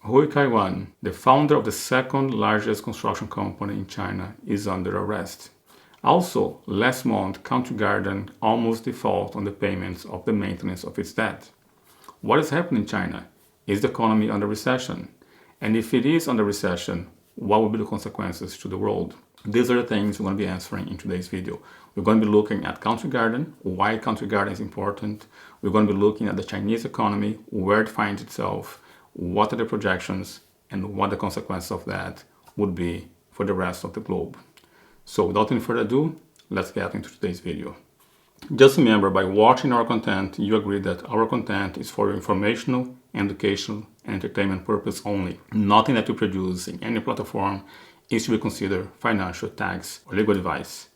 Hui Kaiwan, the founder of the second largest construction company in China, is under arrest. Also, last month, Country Garden almost defaulted on the payments of the maintenance of its debt. What is happening in China? Is the economy under recession? And if it is under recession, what will be the consequences to the world? These are the things we're going to be answering in today's video. We're going to be looking at Country Garden, why Country Garden is important. We're going to be looking at the Chinese economy, where it finds itself, what are the projections, and what the consequences of that would be for the rest of the globe. So without any further ado, let's get into today's video. Just remember, by watching our content, you agree that our content is for informational, educational, and entertainment purpose only. Nothing that we produce in any platform is to be considered financial, tax, or legal advice.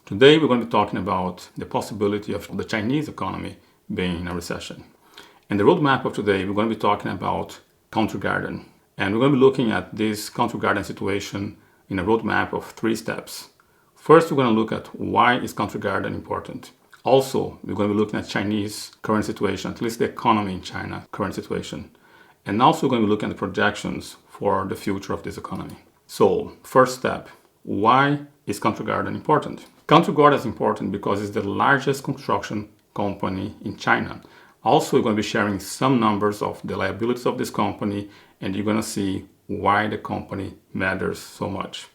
Today, we're going to be talking about the possibility of the Chinese economy being in a recession. In the roadmap of today, we're going to be talking about Country Garden. And we're going to be looking at this Country Garden situation in a roadmap of 3 steps. First, we're going to look at why is Country Garden important. Also, we're going to be looking at Chinese current situation, at least the economy in China current situation. And also, we're going to be looking at the projections for the future of this economy. So, first step, why is Country Garden important? Country Garden is important because it's the largest construction company in China. Also, we're going to be sharing some numbers of the liabilities of this company, and you're going to see why the company matters so much.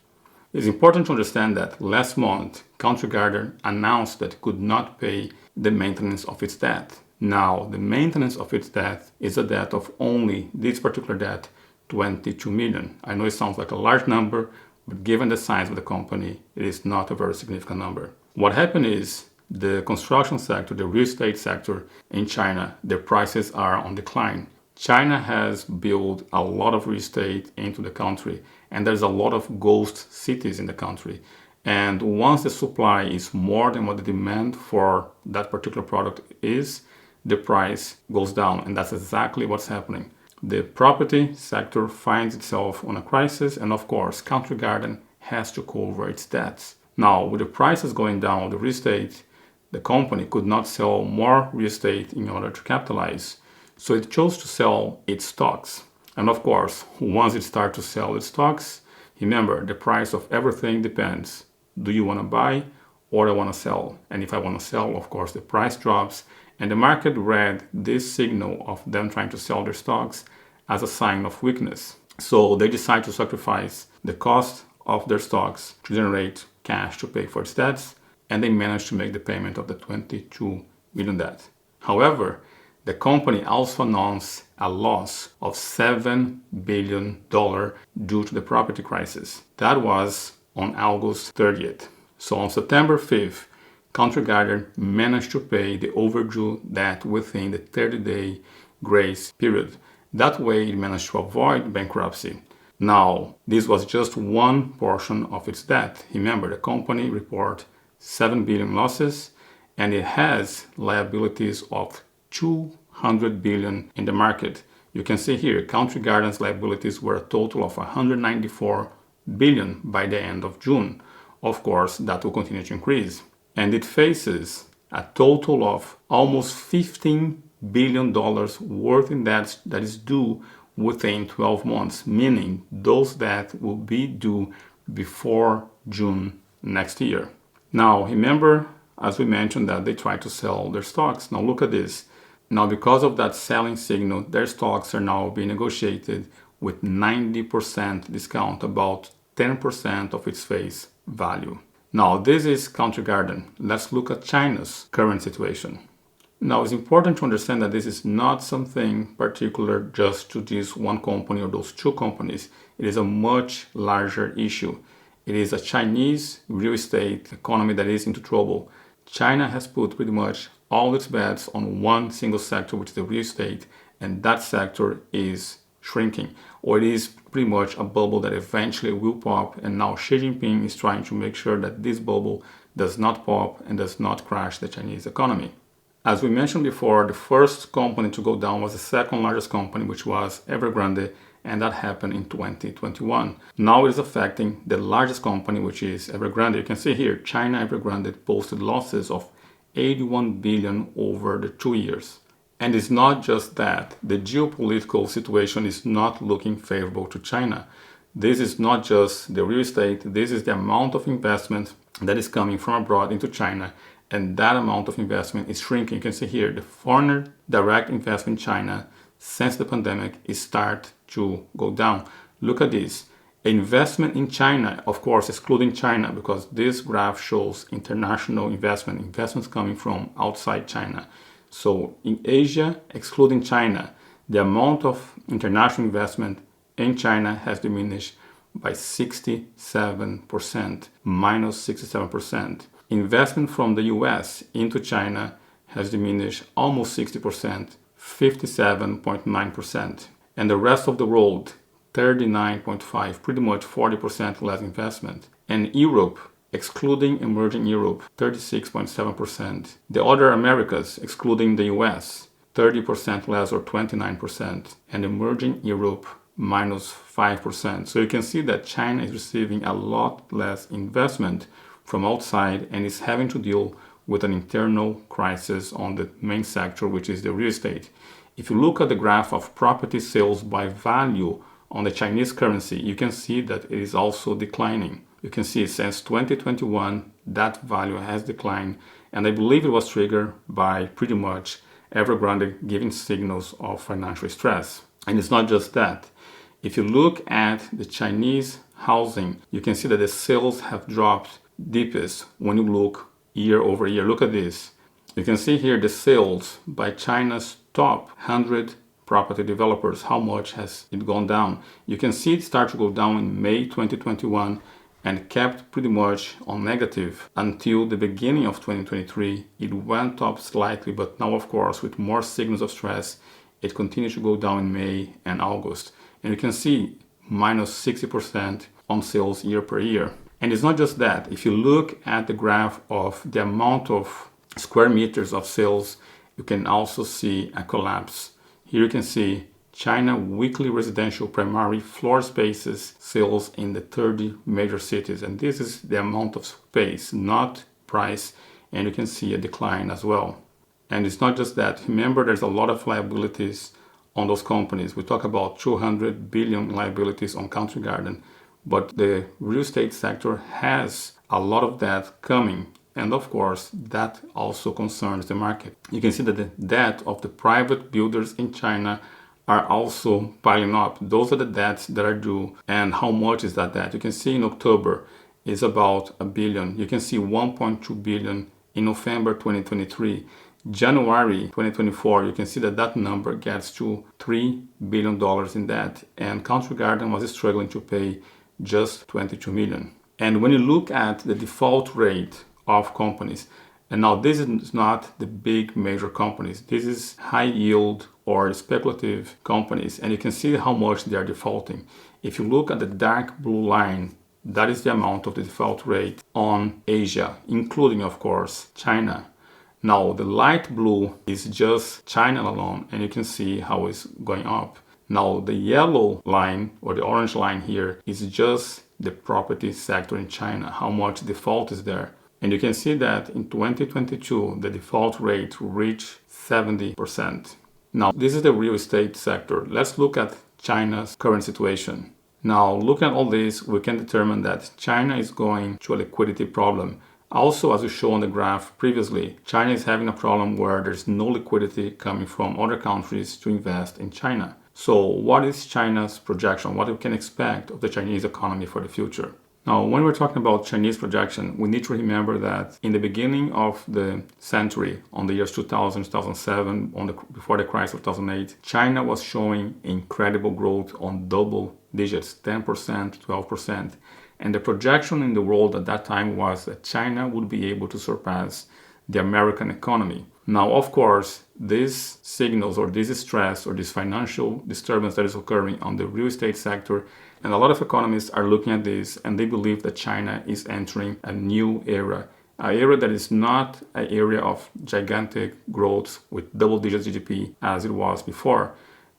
It's important to understand that last month, Country Garden announced that it could not pay the maintenance of its debt. Now, the maintenance of its debt is a debt of only this particular debt, 22 million. I know it sounds like a large number, but given the size of the company, it is not a very significant number. What happened is the construction sector, the real estate sector in China, their prices are on decline. China has built a lot of real estate into the country, and there's a lot of ghost cities in the country. And once the supply is more than what the demand for that particular product is, the price goes down. And that's exactly what's happening. The property sector finds itself on a crisis, and of course, Country Garden has to cover its debts. Now, with the prices going down, the real estate, the company could not sell more real estate in order to capitalize. So it chose to sell its stocks. And of course, once it starts to sell its stocks, remember, the price of everything depends. Do you want to buy or I want to sell? And if I want to sell, of course, the price drops. And the market read this signal of them trying to sell their stocks as a sign of weakness. So they decide to sacrifice the cost of their stocks to generate cash to pay for its debts. And they managed to make the payment of the 22 million debt. However, the company also announced a loss of $7 billion due to the property crisis. That was on August 30th. So on September 5th, Country Garden managed to pay the overdue debt within the 30-day grace period. That way, it managed to avoid bankruptcy. Now, this was just one portion of its debt. Remember, the company reported 7 billion losses, and it has liabilities of 200 billion in the market. You can see here, Country Garden's liabilities were a total of 194 billion by the end of June. Of course, that will continue to increase. And it faces a total of almost $15 billion worth in debts that is due within 12 months, meaning those debts will be due before June next year. Now, remember, as we mentioned, that they try to sell their stocks. Now look at this. Now, because of that selling signal, their stocks are now being negotiated with 90% discount, about 10% of its face value. Now, this is Country Garden. Let's look at China's current situation. Now, it's important to understand that this is not something particular just to this one company or those two companies. It is a much larger issue. It is a Chinese real estate economy that is into trouble. China has put pretty much all its bets on one single sector, which is the real estate, and that sector is shrinking, or it is pretty much a bubble that eventually will pop, and now Xi Jinping is trying to make sure that this bubble does not pop and does not crash the Chinese economy. As we mentioned before, the first company to go down was the second largest company, which was Evergrande, and that happened in 2021. Now it is affecting the largest company, which is Evergrande. You can see here, China Evergrande posted losses of 81 billion over the 2 years. And it's not just that. The geopolitical situation is not looking favorable to China. This is not just the real estate, this is the amount of investment that is coming from abroad into China, and that amount of investment is shrinking. You can see here the foreign direct investment in China since the pandemic is start to go down. Look at this. Investment in China, of course, excluding China, because this graph shows international investments coming from outside China. So in Asia, excluding China, the amount of international investment in China has diminished by 67%, minus 67%. Investment from the US into China has diminished almost 60%, 57.9%. And the rest of the world, 39.5%, pretty much 40% less investment. And Europe, excluding emerging Europe, 36.7%. The other Americas, excluding the US, 30% less or 29%. And emerging Europe, minus 5%. So you can see that China is receiving a lot less investment from outside and is having to deal with an internal crisis on the main sector, which is the real estate. If you look at the graph of property sales by value on the Chinese currency, you can see that it is also declining. You can see since 2021, that value has declined, and I believe it was triggered by pretty much Evergrande giving signals of financial stress. And it's not just that. If you look at the Chinese housing, you can see that the sales have dropped deepest when you look year over year. Look at this. You can see here the sales by China's top 100 property developers. How much has it gone down? You can see it start to go down in May 2021 and kept pretty much on negative until the beginning of 2023. It went up slightly, but now, of course, with more signals of stress, it continues to go down in May and August. And you can see minus 60% on sales year per year. And it's not just that. If you look at the graph of the amount of square meters of sales, you can also see a collapse. Here you can see China weekly residential primary floor spaces sales in the 30 major cities. And this is the amount of space, not price. And you can see a decline as well. And it's not just that. Remember, there's a lot of liabilities on those companies. We talk about 200 billion liabilities on Country Garden, but the real estate sector has a lot of that coming. And of course, that also concerns the market. You can see that the debt of the private builders in China are also piling up. Those are the debts that are due. And how much is that debt? You can see in October is about $1 billion. You can see 1.2 billion in November 2023. January 2024, you can see that that number gets to $3 billion in debt. And Country Garden was struggling to pay just 22 million. And when you look at the default rate of companies, and now this is not the big major companies, this is high yield or speculative companies, and you can see how much they are defaulting. If you look at the dark blue line, that is the amount of the default rate on Asia, including, of course, China. Now the light blue is just China alone, and you can see how it's going up. Now the yellow line or the orange line here is just the property sector in China, how much default is there. And you can see that in 2022, the default rate reached 70%. Now, this is the real estate sector. Let's look at China's current situation. Now, looking at all this, we can determine that China is going through a liquidity problem. Also, as we showed on the graph previously, China is having a problem where there's no liquidity coming from other countries to invest in China. So what is China's projection? What we can expect of the Chinese economy for the future? Now, when we're talking about Chinese projection, we need to remember that in the beginning of the century, on the years 2000, 2007, before the crisis of 2008, China was showing incredible growth on double digits, 10%, 12%. And the projection in the world at that time was that China would be able to surpass the American economy. Now, of course, these signals or this stress or this financial disturbance that is occurring on the real estate sector, and a lot of economists are looking at this and they believe that China is entering a new era, an era that is not an area of gigantic growth with double-digit GDP as it was before.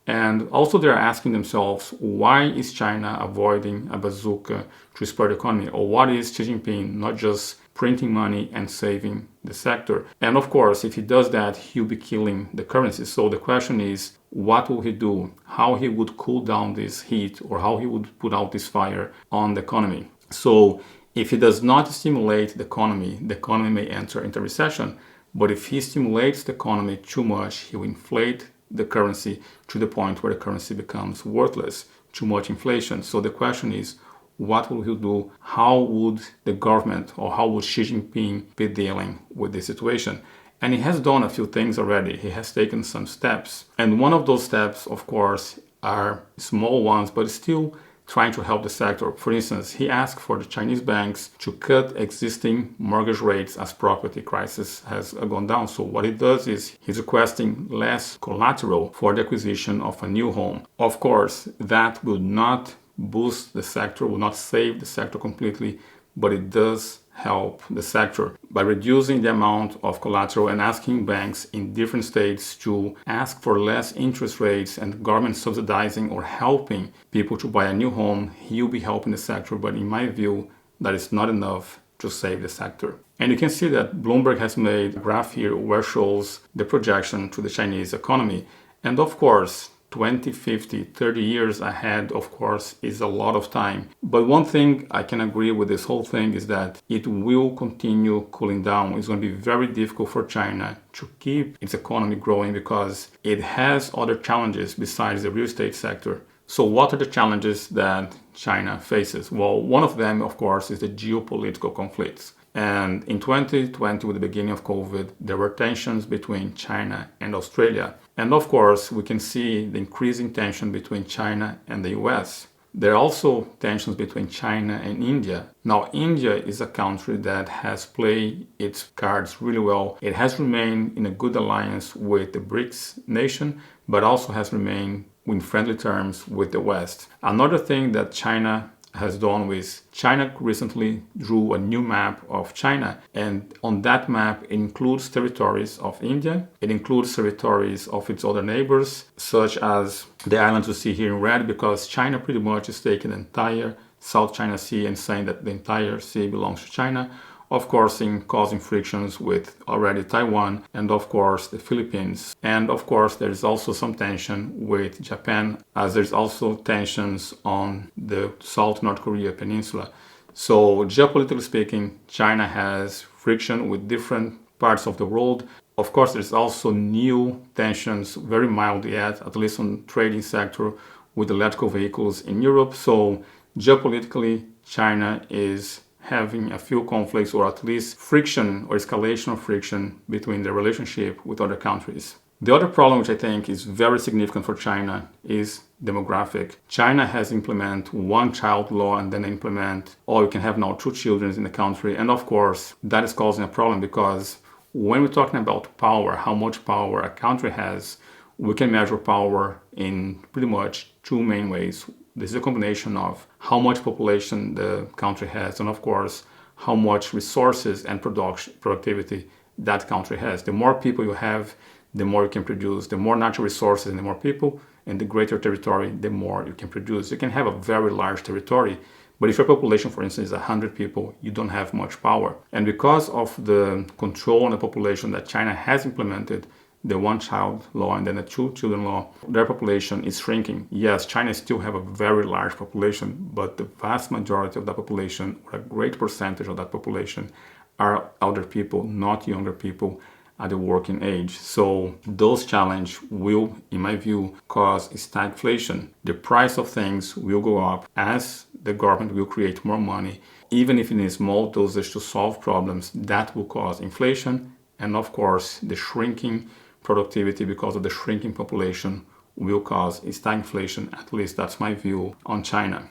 And also they're asking themselves, why is China avoiding a bazooka to spur the economy? Or what is Xi Jinping not just printing money and saving the sector. And of course, if he does that, he'll be killing the currency. So the question is, what will he do? How he would cool down this heat, or how he would put out this fire on the economy. So if he does not stimulate the economy may enter into recession. But if he stimulates the economy too much, he will inflate the currency to the point where the currency becomes worthless, too much inflation. So the question is, what will he do? How would the government, or how would Xi Jinping be dealing with this situation? And he has done a few things already. He has taken some steps. And one of those steps, of course, are small ones, but still trying to help the sector. For instance, he asked for the Chinese banks to cut existing mortgage rates as property prices has gone down. So what he does is he's requesting less collateral for the acquisition of a new home. Of course, that will not boost the sector, will not save the sector completely, but it does help the sector by reducing the amount of collateral and asking banks in different states to ask for less interest rates, and government subsidizing or helping people to buy a new home. He'll be helping the sector, but in my view, that is not enough to save the sector. And you can see that Bloomberg has made a graph here where shows the projection to the Chinese economy. And of course, 20, 50, 30 years ahead, of course, is a lot of time. But one thing I can agree with this whole thing is that it will continue cooling down. It's going to be very difficult for China to keep its economy growing because it has other challenges besides the real estate sector. So what are the challenges that China faces? Well, one of them, of course, is the geopolitical conflicts. And in 2020, with the beginning of COVID, there were tensions between China and Australia. And of course, we can see the increasing tension between China and the US. There are also tensions between China and India. Now, India is a country that has played its cards really well. It has remained in a good alliance with the BRICS nation, but also has remained in friendly terms with the West. Another thing that China has done with China recently drew a new map of China, and on that map it includes territories of India, it includes territories of its other neighbors, such as the islands you see here in red, because China pretty much is taking the entire South China Sea and saying that the entire sea belongs to China. Of course, in causing frictions with already Taiwan and of course the Philippines. And of course there is also some tension with Japan, as there's also tensions on the South North Korea peninsula. So geopolitically speaking, China has friction with different parts of the world. Of course, there's also new tensions, very mild yet, at least on the trading sector, with electrical vehicles in Europe. So geopolitically, China is having a few conflicts, or at least friction or escalation of friction between their relationship with other countries. The other problem, which I think is very significant for China, is demographic. China has implemented one-child law and then implement, you can have now 2 children in the country. And of course, that is causing a problem because when we're talking about power, how much power a country has, we can measure power in pretty much 2 main ways. This is a combination of how much population the country has and, of course, how much resources and productivity that country has. The more people you have, the more you can produce. The more natural resources and the more people, and the greater territory, the more you can produce. You can have a very large territory, but if your population, for instance, is 100 people, you don't have much power. And because of the control on the population that China has implemented, the one-child law and then the 2-children law, their population is shrinking. Yes, China still have a very large population, but the vast majority of that population, or a great percentage of that population, are older people, not younger people at the working age. So those challenges will, in my view, cause stagflation. The price of things will go up as the government will create more money. Even if in small dosage to solve problems, that will cause inflation. And of course, the shrinking productivity because of the shrinking population will cause stagflation. At least that's my view on China.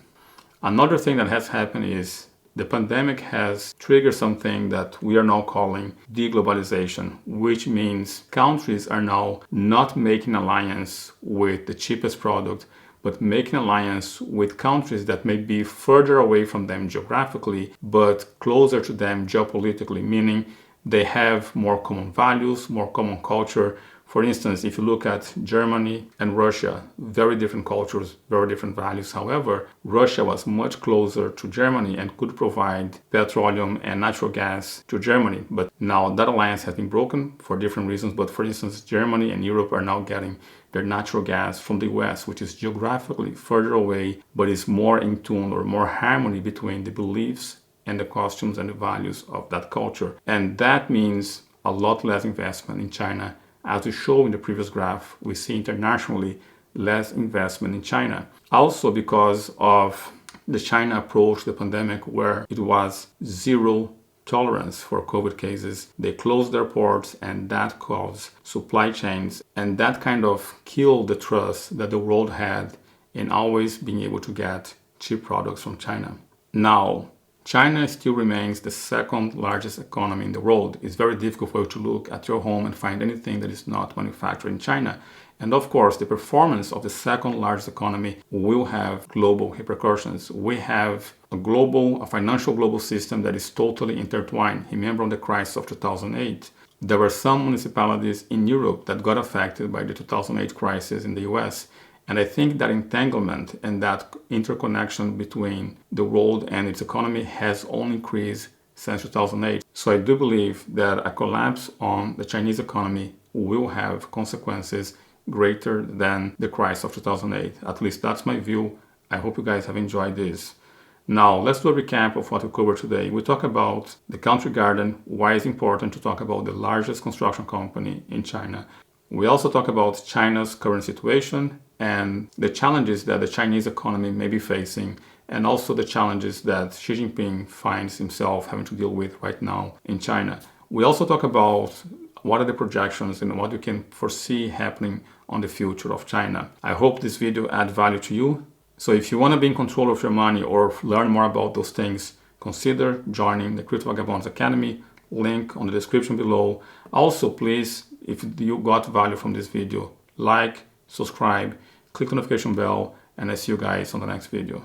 Another thing that has happened is the pandemic has triggered something that we are now calling deglobalization, which means countries are now not making alliance with the cheapest product, but making alliance with countries that may be further away from them geographically, but closer to them geopolitically, meaning they have more common values, more common culture. For instance, if you look at Germany and Russia, very different cultures, very different values. However, Russia was much closer to Germany and could provide petroleum and natural gas to Germany. But now that alliance has been broken for different reasons. But for instance, Germany and Europe are now getting their natural gas from the US, which is geographically further away, but is more in tune or more harmony between the beliefs and the costumes and the values of that culture. And that means a lot less investment in China. As we show in the previous graph, we see internationally less investment in China. Also because of the China approach to the pandemic, where it was zero tolerance for COVID cases. They closed their ports, and that caused supply chains, and that kind of killed the trust that the world had in always being able to get cheap products from China. Now, China still remains the second largest economy in the world. It's very difficult for you to look at your home and find anything that is not manufactured in China. And of course, the performance of the second largest economy will have global repercussions. We have a financial global system that is totally intertwined. Remember on the crisis of 2008, there were some municipalities in Europe that got affected by the 2008 crisis in the US. And I think that entanglement and that interconnection between the world and its economy has only increased since 2008. So I do believe that a collapse on the Chinese economy will have consequences greater than the crisis of 2008. At least that's my view. I hope you guys have enjoyed this. Now, let's do a recap of what we covered today. We talk about the country garden, why it's important to talk about the largest construction company in China. We also talk about China's current situation and the challenges that the Chinese economy may be facing, and also the challenges that Xi Jinping finds himself having to deal with right now in China. We also talk about what are the projections and what you can foresee happening on the future of China. I hope this video adds value to you. So if you want to be in control of your money or learn more about those things, consider joining the Crypto Vagabonds Academy. Link on the description below. Also, please, if you got value from this video, like, subscribe, click the notification bell, and I see you guys on the next video.